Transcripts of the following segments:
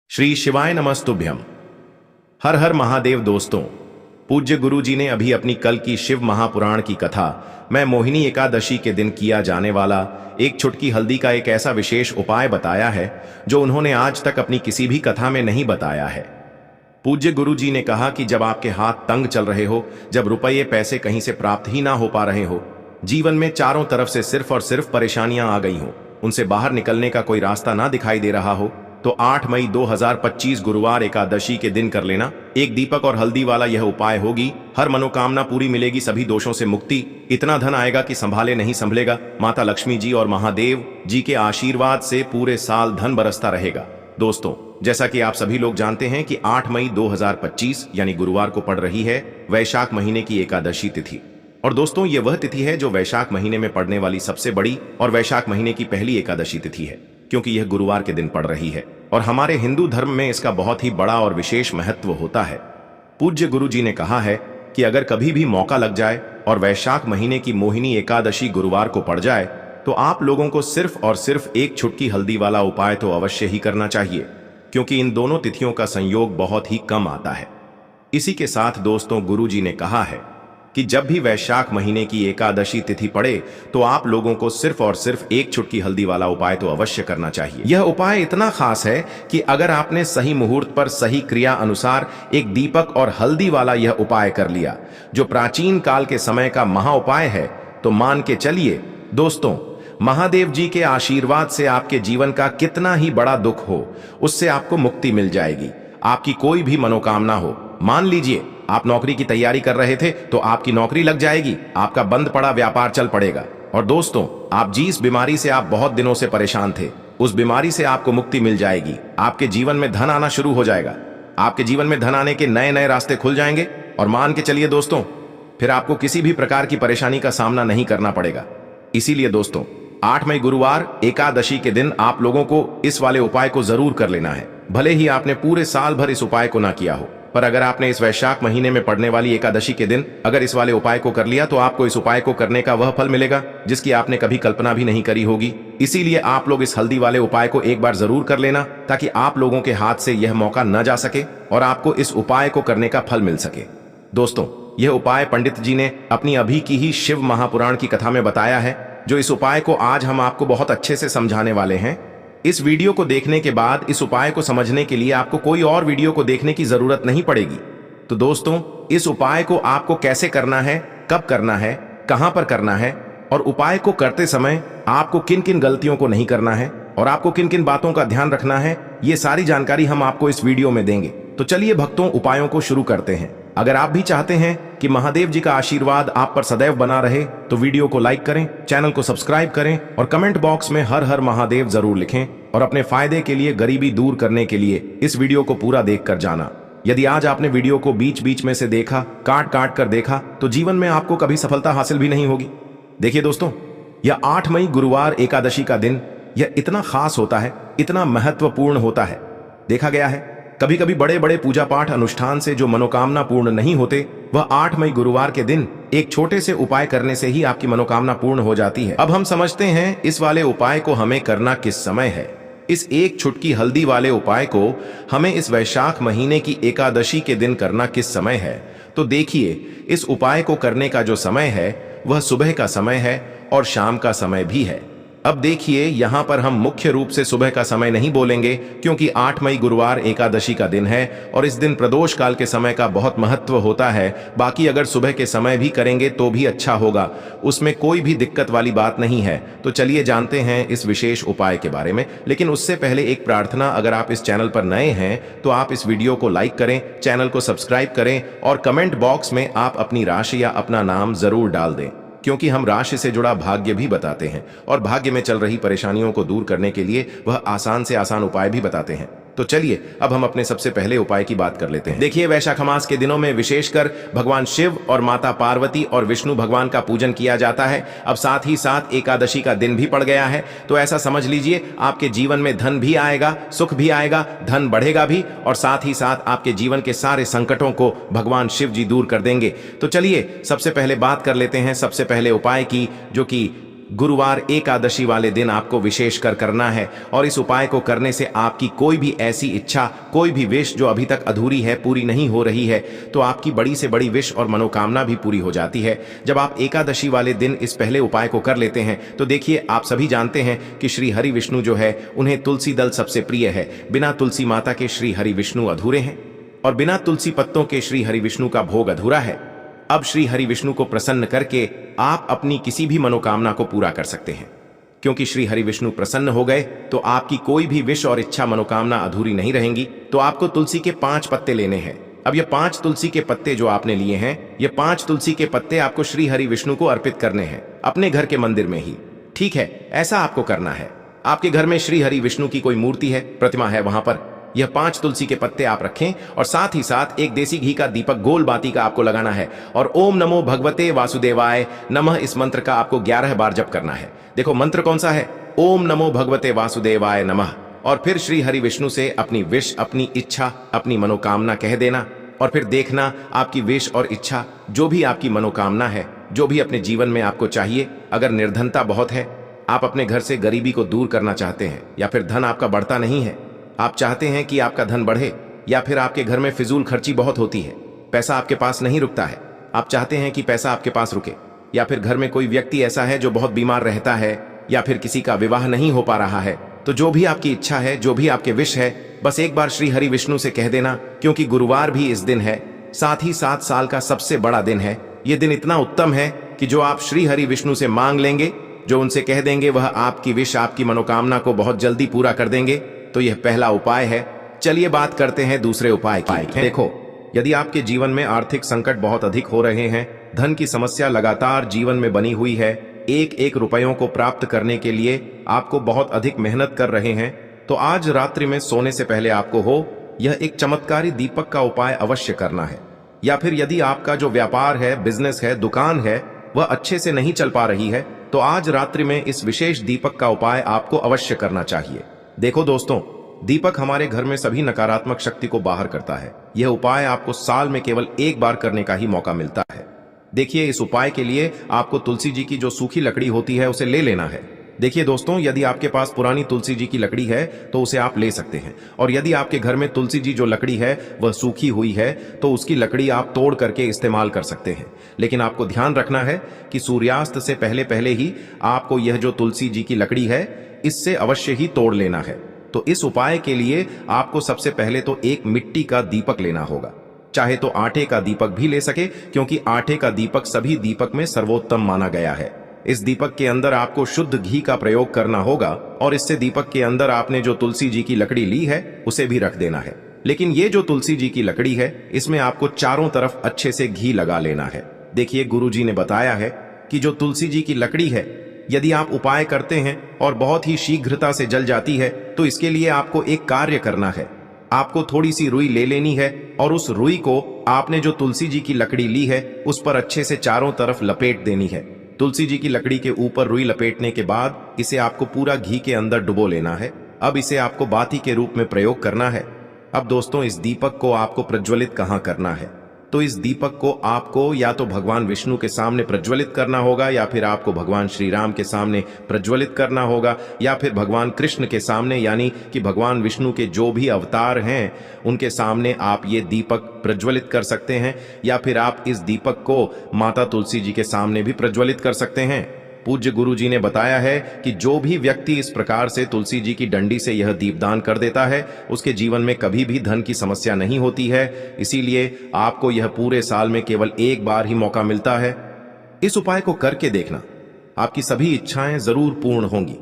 श्री शिवाय नमस्तुभ्यम। हर हर महादेव। दोस्तों, पूज्य गुरु जी ने अभी अपनी कल की शिव महापुराण की कथा मैं मोहिनी एकादशी के दिन किया जाने वाला एक चुटकी हल्दी का एक ऐसा विशेष उपाय बताया है जो उन्होंने आज तक अपनी किसी भी कथा में नहीं बताया है। पूज्य गुरु जी ने कहा कि जब आपके हाथ तंग चल रहे हो, जब रुपये पैसे कहीं से प्राप्त ही ना हो पा रहे हो, जीवन में चारों तरफ से सिर्फ और सिर्फ परेशानियां आ गई हो, उनसे बाहर निकलने का कोई रास्ता ना दिखाई दे रहा हो, तो 8 मई 2025 गुरुवार एकादशी के दिन कर लेना। एक दीपक और हल्दी वाला यह उपाय होगी, हर मनोकामना पूरी मिलेगी, सभी दोषों से मुक्ति, इतना धन आएगा कि संभाले नहीं संभलेगा। माता लक्ष्मी जी और महादेव जी के आशीर्वाद से पूरे साल धन बरसता रहेगा। दोस्तों, जैसा कि आप सभी लोग जानते हैं कि 8 मई 2025 यानी गुरुवार को पड़ रही है वैशाख महीने की एकादशी तिथि। और दोस्तों, ये वह तिथि है जो वैशाख महीने में पड़ने वाली सबसे बड़ी और वैशाख महीने की पहली एकादशी तिथि है, क्योंकि यह गुरुवार के दिन पड़ रही है और हमारे हिंदू धर्म में इसका बहुत ही बड़ा और विशेष महत्व होता है। पूज्य गुरु जी ने कहा है कि अगर कभी भी मौका लग जाए और वैशाख महीने की मोहिनी एकादशी गुरुवार को पड़ जाए तो आप लोगों को सिर्फ और सिर्फ एक चुटकी हल्दी वाला उपाय तो अवश्य ही करना चाहिए, क्योंकि इन दोनों तिथियों का संयोग बहुत ही कम आता है। इसी के साथ दोस्तों, गुरु जी ने कहा है कि जब भी वैशाख महीने की एकादशी तिथि पड़े तो आप लोगों को सिर्फ और सिर्फ एक चुटकी हल्दी वाला उपाय तो अवश्य करना चाहिए। यह उपाय इतना खास है कि अगर आपने सही मुहूर्त पर सही क्रिया अनुसार एक दीपक और हल्दी वाला यह उपाय कर लिया, जो प्राचीन काल के समय का महा उपाय है, तो मान के चलिए दोस्तों, महादेव जी के आशीर्वाद से आपके जीवन का कितना ही बड़ा दुख हो, उससे आपको मुक्ति मिल जाएगी। आपकी कोई भी मनोकामना हो, मान लीजिए आप नौकरी की तैयारी कर रहे थे तो आपकी नौकरी लग जाएगी, आपका बंद पड़ा व्यापार चल पड़ेगा। और दोस्तों, आप जिस बीमारी से आप बहुत दिनों से परेशान थे, उस बीमारी से आपको मुक्ति मिल जाएगी। आपके जीवन में धन आना शुरू हो जाएगा, आपके जीवन में धन आने के नए नए रास्ते खुल जाएंगे। और मान के चलिए दोस्तों, फिर आपको किसी भी प्रकार की परेशानी का सामना नहीं करना पड़ेगा। इसीलिए दोस्तों, 8 मई गुरुवार एकादशी के दिन आप लोगों को इस वाले उपाय को जरूर कर लेना है। भले ही आपने पूरे साल भर इस उपाय को ना किया हो, पर अगर आपने इस वैशाख महीने में पड़ने वाली एकादशी के दिन अगर इस वाले उपाय को कर लिया तो आपको इस उपाय को करने का वह फल मिलेगा जिसकी आपने कभी कल्पना भी नहीं करी होगी। इसीलिए आप लोग इस हल्दी वाले उपाय को एक बार जरूर कर लेना, ताकि आप लोगों के हाथ से यह मौका न जा सके और आपको इस उपाय को करने का फल मिल सके। दोस्तों, यह उपाय पंडित जी ने अपनी अभी की ही शिव महापुराण की कथा में बताया है, जो इस उपाय को आज हम आपको बहुत अच्छे से समझाने वाले हैं। इस वीडियो को देखने के बाद इस उपाय को समझने के लिए आपको कोई और वीडियो को देखने की जरूरत नहीं पड़ेगी। तो दोस्तों, इस उपाय को आपको कैसे करना है, कब करना है, कहां पर करना है और उपाय को करते समय आपको किन किन गलतियों को नहीं करना है और आपको किन किन बातों का ध्यान रखना है, ये सारी जानकारी हम आपको इस वीडियो में देंगे। तो चलिए भक्तों, उपायों को शुरू करते हैं। अगर आप भी चाहते हैं कि महादेव जी का आशीर्वाद आप पर सदैव बना रहे तो वीडियो को लाइक करें, चैनल को सब्सक्राइब करें और कमेंट बॉक्स में हर हर महादेव जरूर लिखें। और अपने फायदे के लिए, गरीबी दूर करने के लिए इस वीडियो को पूरा देख कर जाना। यदि आज आपने वीडियो को बीच बीच में से देखा, काट काट कर देखा, तो जीवन में आपको कभी सफलता हासिल भी नहीं होगी। देखिए दोस्तों, यह 8 मई गुरुवार एकादशी का दिन यह इतना खास होता है, इतना महत्वपूर्ण होता है। देखा गया है कभी कभी बड़े बड़े पूजा पाठ अनुष्ठान से जो मनोकामना पूर्ण नहीं होते, वह 8 मई गुरुवार के दिन एक छोटे से उपाय करने से ही आपकी मनोकामना पूर्ण हो जाती है। अब हम समझते हैं इस वाले उपाय को हमें करना किस समय है। इस एक चुटकी हल्दी वाले उपाय को हमें इस वैशाख महीने की एकादशी के दिन करना किस समय है। तो देखिए, इस उपाय को करने का जो समय है वह सुबह का समय है और शाम का समय भी है। अब देखिए, यहां पर हम मुख्य रूप से सुबह का समय नहीं बोलेंगे, क्योंकि 8 मई गुरुवार एकादशी का दिन है और इस दिन प्रदोष काल के समय का बहुत महत्व होता है। बाकी अगर सुबह के समय भी करेंगे तो भी अच्छा होगा, उसमें कोई भी दिक्कत वाली बात नहीं है। तो चलिए जानते हैं इस विशेष उपाय के बारे में। लेकिन उससे पहले एक प्रार्थना, अगर आप इस चैनल पर नए हैं तो आप इस वीडियो को लाइक करें, चैनल को सब्सक्राइब करें और कमेंट बॉक्स में आप अपनी राशि या अपना नाम जरूर डाल दें, क्योंकि हम राशि से जुड़ा भाग्य भी बताते हैं और भाग्य में चल रही परेशानियों को दूर करने के लिए वह आसान से आसान उपाय भी बताते हैं। तो चलिए अब हम अपने सबसे पहले उपाय की बात कर लेते हैं। देखिए, वैशाख मास के दिनों में विशेषकर भगवान शिव और माता पार्वती और विष्णु भगवान का पूजन किया जाता है। अब साथ ही साथ एकादशी का दिन भी पड़ गया है, तो ऐसा समझ लीजिए आपके जीवन में धन भी आएगा, सुख भी आएगा, धन बढ़ेगा भी और साथ ही साथ आपके जीवन के सारे संकटों को भगवान शिव जी दूर कर देंगे। तो चलिए सबसे पहले बात कर लेते हैं सबसे पहले उपाय की, जो कि गुरुवार एकादशी वाले दिन आपको विशेषकर करना है और इस उपाय को करने से आपकी कोई भी ऐसी इच्छा, कोई भी विश जो अभी तक अधूरी है, पूरी नहीं हो रही है, तो आपकी बड़ी से बड़ी विश और मनोकामना भी पूरी हो जाती है। जब आप एकादशी वाले दिन इस पहले उपाय को कर लेते हैं तो देखिए, आप सभी जानते हैं कि श्री हरि विष्णु जो है उन्हें तुलसी दल सबसे प्रिय है। बिना तुलसी माता के श्री हरि विष्णु अधूरे हैं और बिना तुलसी पत्तों के श्री हरि विष्णु का भोग अधूरा है। अब श्री हरि विष्णु को प्रसन्न करके आप अपनी किसी भी मनोकामना को पूरा कर सकते हैं, क्योंकि श्री हरि विष्णु प्रसन्न हो गए तो आपकी कोई भी विश और इच्छा मनोकामना अधूरी नहीं रहेंगी। तो आपको तुलसी के 5 पत्ते लेने हैं। अब ये 5 तुलसी के पत्ते जो आपने लिए हैं, ये 5 तुलसी के पत्ते आपको श्री हरि विष्णु को अर्पित करने हैं, अपने घर के मंदिर में ही। ठीक है, ऐसा आपको करना है। आपके घर में श्री हरि विष्णु की कोई मूर्ति है, प्रतिमा है, वहां पर यह 5 तुलसी के पत्ते आप रखें और साथ ही साथ एक देसी घी का दीपक गोल बाती का आपको लगाना है और ओम नमो भगवते वासुदेवाय नमः इस मंत्र का आपको 11 बार जप करना है। देखो मंत्र कौन सा है, ओम नमो भगवते वासुदेवाय नमः। और फिर श्री हरि विष्णु से अपनी विश, अपनी इच्छा, अपनी मनोकामना कह देना और फिर देखना आपकी विश और इच्छा, जो भी आपकी मनोकामना है, जो भी अपने जीवन में आपको चाहिए। अगर निर्धनता बहुत है, आप अपने घर से गरीबी को दूर करना चाहते हैं, या फिर धन आपका बढ़ता नहीं है, आप चाहते हैं कि आपका धन बढ़े, या फिर आपके घर में फिजूल खर्ची बहुत होती है, पैसा आपके पास नहीं रुकता है, आप चाहते हैं कि पैसा आपके पास रुके, या फिर घर में कोई व्यक्ति ऐसा है जो बहुत बीमार रहता है, या फिर किसी का विवाह नहीं हो पा रहा है, तो जो भी आपकी इच्छा है, जो भी आपके विश है, बस एक बार श्री हरि विष्णु से कह देना। क्योंकि गुरुवार भी इस दिन है, साथ ही 7 साल का सबसे बड़ा दिन है। यह दिन इतना उत्तम है कि जो आप श्री हरि विष्णु से मांग लेंगे, जो उनसे कह देंगे, वह आपकी विश, आपकी मनोकामना को बहुत जल्दी पूरा कर देंगे। तो यह पहला उपाय है। चलिए बात करते हैं दूसरे उपाय की। देखो, यदि आपके जीवन में आर्थिक संकट बहुत अधिक हो रहे हैं, धन की समस्या लगातार जीवन में बनी हुई है, एक एक रुपयों को प्राप्त करने के लिए आपको बहुत अधिक मेहनत कर रहे हैं, तो आज रात्रि में सोने से पहले आपको यह एक चमत्कारी दीपक का उपाय अवश्य करना है। या फिर यदि आपका जो व्यापार है, बिजनेस है, दुकान है, वह अच्छे से नहीं चल पा रही है, तो आज रात्रि में इस विशेष दीपक का उपाय आपको अवश्य करना चाहिए। देखो दोस्तों, दीपक हमारे घर में सभी नकारात्मक शक्ति को बाहर करता है। यह उपाय आपको साल में केवल एक बार करने का ही मौका मिलता है। देखिए, इस उपाय के लिए आपको तुलसी जी की जो सूखी लकड़ी होती है उसे ले लेना है। देखिए दोस्तों, यदि आपके पास पुरानी तुलसी जी की लकड़ी है तो उसे आप ले सकते हैं, और यदि आपके घर में तुलसी जी जो लकड़ी है वह सूखी हुई है तो उसकी लकड़ी आप तोड़ करके इस्तेमाल कर सकते हैं। लेकिन आपको ध्यान रखना है कि सूर्यास्त से पहले पहले ही आपको यह जो तुलसी जी की लकड़ी है इससे अवश्य ही तोड़ लेना है। तो इस उपाय के लिए आपको सबसे पहले तो एक मिट्टी का दीपक लेना होगा, चाहे तो आटे का दीपक भी ले सके, क्योंकि आटे का दीपक सभी दीपक में सर्वोत्तम माना गया है। इस दीपक के अंदर आपको शुद्ध घी का प्रयोग करना होगा और इससे दीपक के अंदर आपने जो तुलसी जी की लकड़ी ली है उसे भी रख देना है। लेकिन ये जो तुलसी जी की लकड़ी है, इसमें आपको चारों तरफ अच्छे से घी लगा लेना है। देखिए, गुरु जी ने बताया है कि जो तुलसी जी की लकड़ी है, यदि आप उपाय करते हैं और बहुत ही शीघ्रता से जल जाती है, तो इसके लिए आपको एक कार्य करना है। आपको थोड़ी सी रुई ले लेनी है और उस रुई को आपने जो तुलसी जी की लकड़ी ली है उस पर अच्छे से चारों तरफ लपेट देनी है। तुलसी जी की लकड़ी के ऊपर रुई लपेटने के बाद इसे आपको पूरा घी के अंदर डुबो लेना है। अब इसे आपको बाती के रूप में प्रयोग करना है। अब दोस्तों, इस दीपक को आपको प्रज्वलित कहाँ करना है? तो इस दीपक को आपको या तो भगवान विष्णु के सामने प्रज्वलित करना होगा, या फिर आपको भगवान श्री राम के सामने प्रज्वलित करना होगा, या फिर भगवान कृष्ण के सामने, यानी कि भगवान विष्णु के जो भी अवतार हैं उनके सामने आप ये दीपक प्रज्वलित कर सकते हैं। या फिर आप इस दीपक को माता तुलसी जी के सामने भी प्रज्वलित कर सकते हैं। पूज्य गुरु जी ने बताया है कि जो भी व्यक्ति इस प्रकार से तुलसी जी की डंडी से यह दीपदान कर देता है, उसके जीवन में कभी भी धन की समस्या नहीं होती है। इसीलिए आपको यह पूरे साल में केवल एक बार ही मौका मिलता है। इस उपाय को करके देखना, आपकी सभी इच्छाएं जरूर पूर्ण होंगी।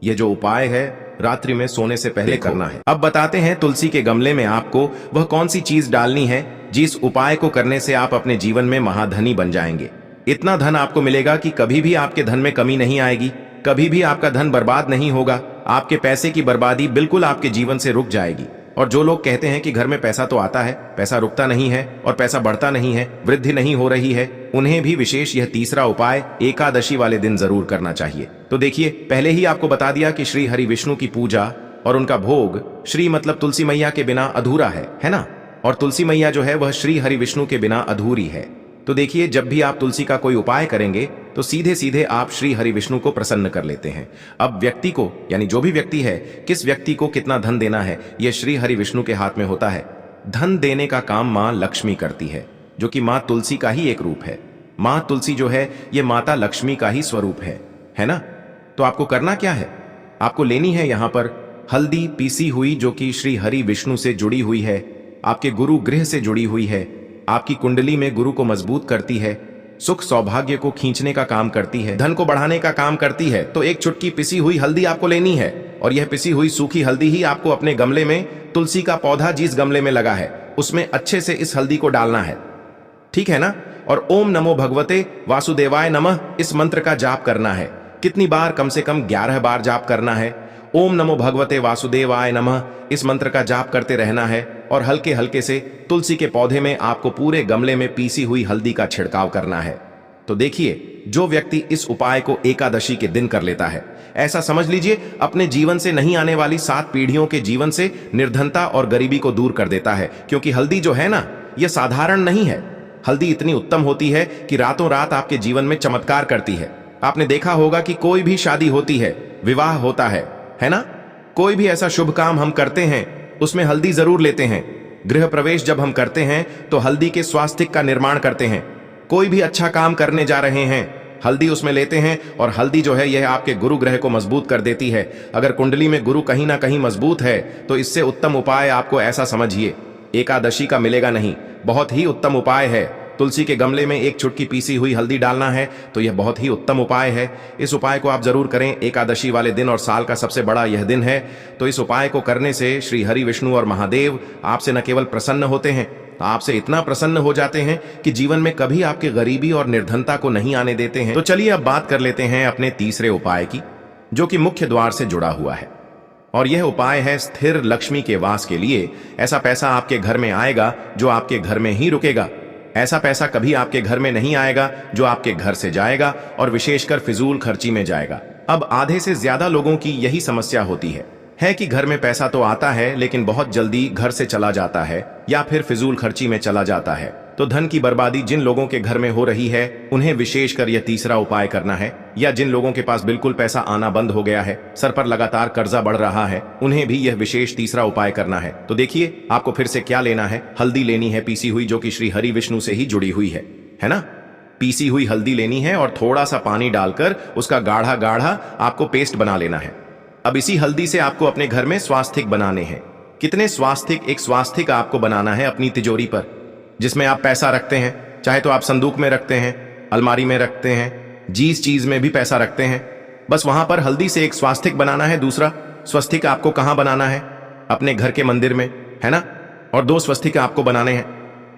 यह जो उपाय है रात्रि में सोने से पहले करना है। अब बताते हैं तुलसी के गमले में आपको वह कौन सी चीज डालनी है जिस उपाय को करने से आप अपने जीवन में महाधनी बन जाएंगे। इतना धन आपको मिलेगा कि कभी भी आपके धन में कमी नहीं आएगी, कभी भी आपका धन बर्बाद नहीं होगा। आपके पैसे की बर्बादी बिल्कुल आपके जीवन से रुक जाएगी। और जो लोग कहते हैं कि घर में पैसा तो आता है, पैसा रुकता नहीं है और पैसा बढ़ता नहीं है, वृद्धि नहीं हो रही है, उन्हें भी विशेष यह तीसरा उपाय एकादशी वाले दिन जरूर करना चाहिए। तो देखिए, पहले ही आपको बता दिया कि श्री हरि विष्णु की पूजा और उनका भोग श्री मतलब तुलसी मैया के बिना अधूरा है ना? और तुलसी मैया जो है वह श्री हरि विष्णु के बिना अधूरी है। तो देखिए, जब भी आप तुलसी का कोई उपाय करेंगे तो सीधे सीधे आप श्री हरि विष्णु को प्रसन्न कर लेते हैं। अब व्यक्ति को, यानी जो भी व्यक्ति है, किस व्यक्ति को कितना धन देना है, यह श्री हरि विष्णु के हाथ में होता है। धन देने का काम मां लक्ष्मी करती है, जो कि मां तुलसी का ही एक रूप है। मां तुलसी जो है ये माता लक्ष्मी का ही स्वरूप है ना। तो आपको करना क्या है, आपको लेनी है यहां पर हल्दी पीसी हुई, जो कि श्री हरि विष्णु से जुड़ी हुई है, आपके गुरु गृह से जुड़ी हुई है, आपकी कुंडली में गुरु को मजबूत करती है, सुख सौभाग्य को खींचने का काम करती है, धन को बढ़ाने का काम करती है। तो एक चुटकी पिसी हुई हल्दी आपको लेनी है, और यह पिसी हुई सूखी हल्दी ही आपको अपने गमले में, तुलसी का पौधा जिस गमले में लगा है उसमें अच्छे से इस हल्दी को डालना है, ठीक है ना। और ओम नमो भगवते वासुदेवाय नमः इस मंत्र का जाप करना है। कितनी बार, कम से कम 11 बार जाप करना है। ओम नमो भगवते वासुदेवाय नमः इस मंत्र का जाप करते रहना है, और हल्के हल्के से तुलसी के पौधे में आपको पूरे गमले में पीसी हुई हल्दी का छिड़काव करना है। तो देखिए, जो व्यक्ति इस उपाय को एकादशी के दिन कर लेता है, ऐसा समझ लीजिए अपने जीवन से नहीं आने वाली 7 पीढ़ियों के जीवन से निर्धनता और गरीबी को दूर कर देता है। क्योंकि हल्दी जो है ना, यह साधारण नहीं है। हल्दी इतनी उत्तम होती है कि रातों रात आपके जीवन में चमत्कार करती है। आपने देखा होगा कि कोई भी शादी होती है, विवाह होता है ना, कोई भी ऐसा शुभ काम हम करते हैं उसमें हल्दी जरूर लेते हैं। गृह प्रवेश जब हम करते हैं तो हल्दी के स्वास्तिक का निर्माण करते हैं। कोई भी अच्छा काम करने जा रहे हैं, हल्दी उसमें लेते हैं, और हल्दी जो है यह आपके गुरु ग्रह को मजबूत कर देती है। अगर कुंडली में गुरु कहीं ना कहीं मजबूत है तो इससे उत्तम उपाय आपको ऐसा समझिए एकादशी का मिलेगा नहीं। बहुत ही उत्तम उपाय है। तुलसी के गमले में एक चुटकी पीसी हुई हल्दी डालना है, तो यह बहुत ही उत्तम उपाय है। इस उपाय को आप जरूर करें एकादशी वाले दिन, और साल का सबसे बड़ा यह दिन है। तो इस उपाय को करने से श्री हरि विष्णु और महादेव आपसे न केवल प्रसन्न होते हैं, आपसे इतना प्रसन्न हो जाते हैं कि जीवन में कभी आपके गरीबी और निर्धनता को नहीं आने देते हैं। तो चलिए अब बात कर लेते हैं अपने तीसरे उपाय की, जो कि मुख्य द्वार से जुड़ा हुआ है। और यह उपाय है स्थिर लक्ष्मी के वास के लिए। ऐसा पैसा आपके घर में आएगा जो आपके घर में ही रुकेगा। ऐसा पैसा कभी आपके घर में नहीं आएगा जो आपके घर से जाएगा, और विशेषकर फिजूल खर्ची में जाएगा। अब आधे से ज्यादा लोगों की यही समस्या होती है कि घर में पैसा तो आता है लेकिन बहुत जल्दी घर से चला जाता है, या फिर फिजूल खर्ची में चला जाता है। तो धन की बर्बादी जिन लोगों के घर में हो रही है उन्हें विशेषकर यह तीसरा उपाय करना है। या जिन लोगों के पास बिल्कुल पैसा आना बंद हो गया है, सर पर लगातार कर्जा बढ़ रहा है, उन्हें भी यह विशेष तीसरा उपाय करना है। तो देखिए आपको फिर से क्या लेना है, हल्दी लेनी है पीसी हुई, जो कि श्री हरि विष्णु से ही जुड़ी हुई है ना। पीसी हुई हल्दी लेनी है और थोड़ा सा पानी डालकर उसका गाढ़ा गाढ़ा आपको पेस्ट बना लेना है। अब इसी हल्दी से आपको अपने घर में स्वास्तिक बनाने हैं। कितने स्वास्तिक? एक स्वास्तिक आपको बनाना है अपनी तिजोरी पर, जिसमें आप पैसा रखते हैं। चाहे तो आप संदूक में रखते हैं, अलमारी में रखते हैं, जिस चीज में भी पैसा रखते हैं, बस वहां पर हल्दी से एक स्वास्तिक बनाना है। दूसरा स्वस्तिक आपको कहां बनाना है? अपने घर के मंदिर में, है ना। और 2 स्वस्तिक आपको बनाने हैं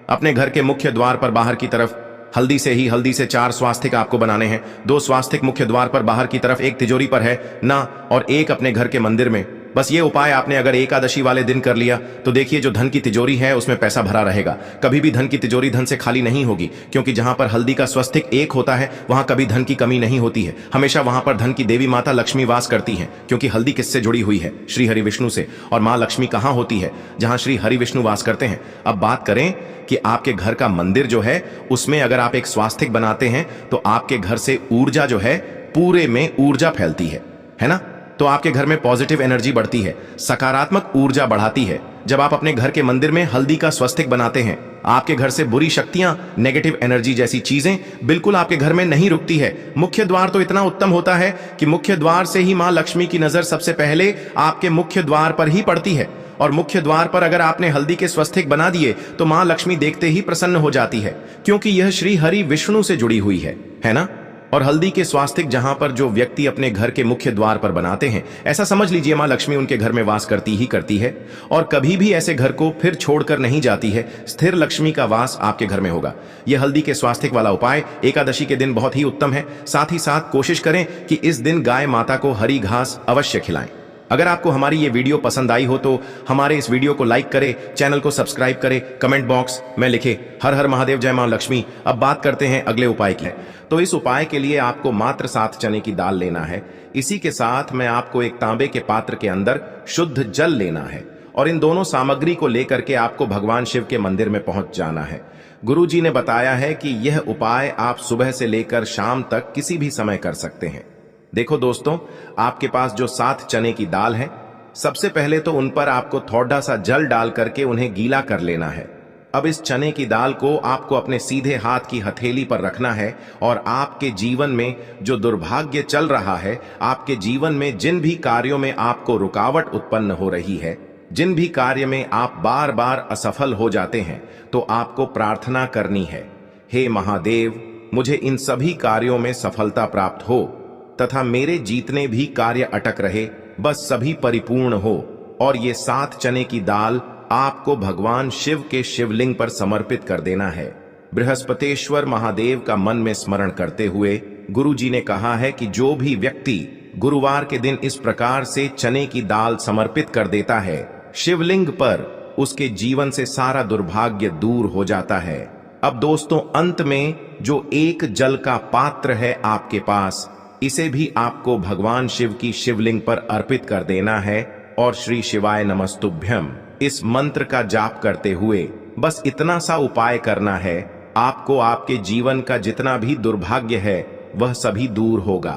अपने घर के मुख्य द्वार पर बाहर की तरफ। हल्दी से 4 स्वास्तिक आपको बनाने हैं। 2 स्वास्तिक मुख्य द्वार पर बाहर की तरफ, एक तिजोरी पर है ना, और एक अपने घर के मंदिर में। बस ये उपाय आपने अगर एकादशी वाले दिन कर लिया तो देखिए जो धन की तिजोरी है उसमें पैसा भरा रहेगा। कभी भी धन की तिजोरी धन से खाली नहीं होगी, क्योंकि जहां पर हल्दी का स्वस्तिक एक होता है वहां कभी धन की कमी नहीं होती है। हमेशा वहां पर धन की देवी माता लक्ष्मी वास करती हैं, क्योंकि हल्दी किससे जुड़ी हुई है? श्री हरि विष्णु से। और मां लक्ष्मी कहां होती है? जहां श्री हरि विष्णु वास करते हैं। अब बात करें कि आपके घर का मंदिर जो है उसमें अगर आप एक स्वास्तिक बनाते हैं तो आपके घर से ऊर्जा जो है, पूरे में ऊर्जा फैलती है ना। तो आपके घर में पॉजिटिव एनर्जी बढ़ती है, सकारात्मक ऊर्जा बढ़ाती है। जब आप अपने घर के मंदिर में हल्दी का स्वस्तिक बनाते हैं, आपके घर से बुरी शक्तियां, नेगेटिव एनर्जी जैसी चीजें बिल्कुल आपके घर में नहीं रुकती है। मुख्य द्वार तो इतना उत्तम होता है कि मुख्य द्वार से ही मां लक्ष्मी की नजर सबसे पहले आपके मुख्य द्वार पर ही पड़ती है। और मुख्य द्वार पर अगर आपने हल्दी के स्वस्तिक बना दिए तो मां लक्ष्मी देखते ही प्रसन्न हो जाती है, क्योंकि यह श्री हरि विष्णु से जुड़ी हुई है ना। और हल्दी के स्वास्तिक जहां पर जो व्यक्ति अपने घर के मुख्य द्वार पर बनाते हैं, ऐसा समझ लीजिए मां लक्ष्मी उनके घर में वास करती ही करती है, और कभी भी ऐसे घर को फिर छोड़कर नहीं जाती है। स्थिर लक्ष्मी का वास आपके घर में होगा। यह हल्दी के स्वास्तिक वाला उपाय एकादशी के दिन बहुत ही उत्तम है। साथ ही साथ कोशिश करें कि इस दिन गाय माता को हरी घास अवश्य खिलाएं। अगर आपको हमारी ये वीडियो पसंद आई हो तो हमारे इस वीडियो को लाइक करें, चैनल को सब्सक्राइब करें, कमेंट बॉक्स में लिखें हर हर महादेव, जय मां लक्ष्मी। अब बात करते हैं अगले उपाय की। तो इस उपाय के लिए आपको मात्र 7 चने की दाल लेना है। इसी के साथ मैं आपको एक तांबे के पात्र के अंदर शुद्ध जल लेना है, और इन दोनों सामग्री को लेकर के आपको भगवान शिव के मंदिर में पहुंच जाना है। गुरुजी ने बताया है कि यह उपाय आप सुबह से लेकर शाम तक किसी भी समय कर सकते हैं। देखो दोस्तों, आपके पास जो 7 चने की दाल है, सबसे पहले तो उन पर आपको थोड़ा सा जल डाल करके उन्हें गीला कर लेना है। अब इस चने की दाल को आपको अपने सीधे हाथ की हथेली पर रखना है और आपके जीवन में जो दुर्भाग्य चल रहा है, आपके जीवन में जिन भी कार्यों में आपको रुकावट उत्पन्न हो रही है, जिन भी कार्य में आप बार बार असफल हो जाते हैं, तो आपको प्रार्थना करनी है, हे महादेव, मुझे इन सभी कार्यों में सफलता प्राप्त हो तथा मेरे जितने भी कार्य अटक रहे बस सभी परिपूर्ण हो। और ये 7 चने की दाल आपको भगवान शिव के शिवलिंग पर समर्पित कर देना है। बृहस्पतेश्वर महादेव का मन में स्मरण करते हुए गुरुजी ने कहा है कि जो भी व्यक्ति गुरुवार के दिन इस प्रकार से चने की दाल समर्पित कर देता है शिवलिंग पर, उसके जीवन से सारा दुर्भाग्य दूर हो जाता है। अब दोस्तों, अंत में जो एक जल का पात्र है आपके पास, इसे भी आपको भगवान शिव की शिवलिंग पर अर्पित कर देना है और श्री शिवाय नमस्तुभ्यम इस मंत्र का जाप करते हुए बस इतना सा उपाय करना है, आपको आपके जीवन का जितना भी दुर्भाग्य है वह सभी दूर होगा।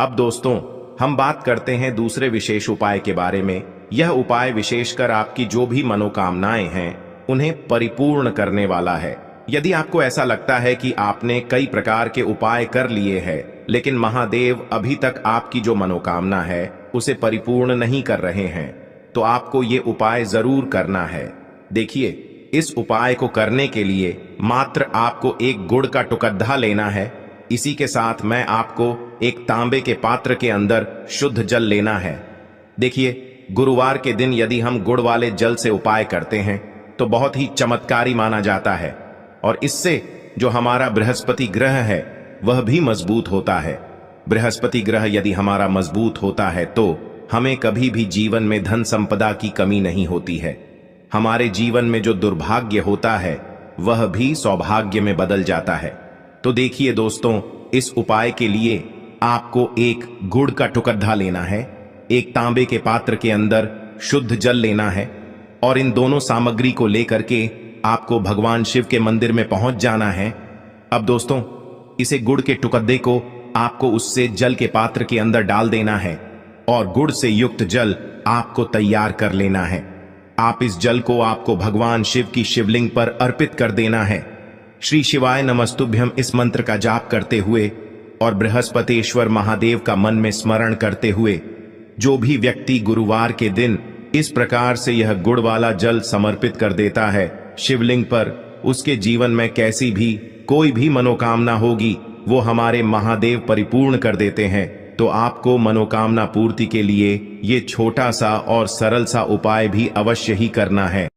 अब दोस्तों, हम बात करते हैं दूसरे विशेष उपाय के बारे में। यह उपाय विशेषकर आपकी जो भी मनोकामनाएं हैं उन्हें परिपूर्ण करने वाला है। यदि आपको ऐसा लगता है कि आपने कई प्रकार के उपाय कर लिए हैं लेकिन महादेव अभी तक आपकी जो मनोकामना है उसे परिपूर्ण नहीं कर रहे हैं, तो आपको ये उपाय जरूर करना है। देखिए, इस उपाय को करने के लिए मात्र आपको एक गुड़ का टुकड़ा लेना है। इसी के साथ मैं आपको एक तांबे के पात्र के अंदर शुद्ध जल लेना है। देखिए, गुरुवार के दिन यदि हम गुड़ वाले जल से उपाय करते हैं तो बहुत ही चमत्कारी माना जाता है और इससे जो हमारा बृहस्पति ग्रह है वह भी मजबूत होता है। बृहस्पति ग्रह यदि हमारा मजबूत होता है तो हमें कभी भी जीवन में धन संपदा की कमी नहीं होती है। हमारे जीवन में जो दुर्भाग्य होता है वह भी सौभाग्य में बदल जाता है। तो देखिए दोस्तों, इस उपाय के लिए आपको एक गुड़ का टुकड़ा लेना है, एक तांबे के पात्र के अंदर शुद्ध जल लेना है और इन दोनों सामग्री को लेकर के आपको भगवान शिव के मंदिर में पहुंच जाना है। अब दोस्तों, इसे गुड़ के टुकड़े को आपको उससे जल के पात्र के अंदर डाल देना है और गुड़ से युक्त जल आपको तैयार कर लेना है। आप इस जल को आपको भगवान शिव की शिवलिंग पर अर्पित कर देना है। श्री शिवाय नमस्तुभ्यम इस मंत्र का जाप करते हुए और बृहस्पतेश्वर महादेव का मन में स्मरण करते हुए जो भी व्यक्ति गुरुवार के दिन इस प्रकार से यह गुड़ वाला जल समर्पित कर देता है शिवलिंग पर, उसके जीवन में कैसी भी कोई भी मनोकामना होगी वो हमारे महादेव परिपूर्ण कर देते हैं। तो आपको मनोकामना पूर्ति के लिए ये छोटा सा और सरल सा उपाय भी अवश्य ही करना है।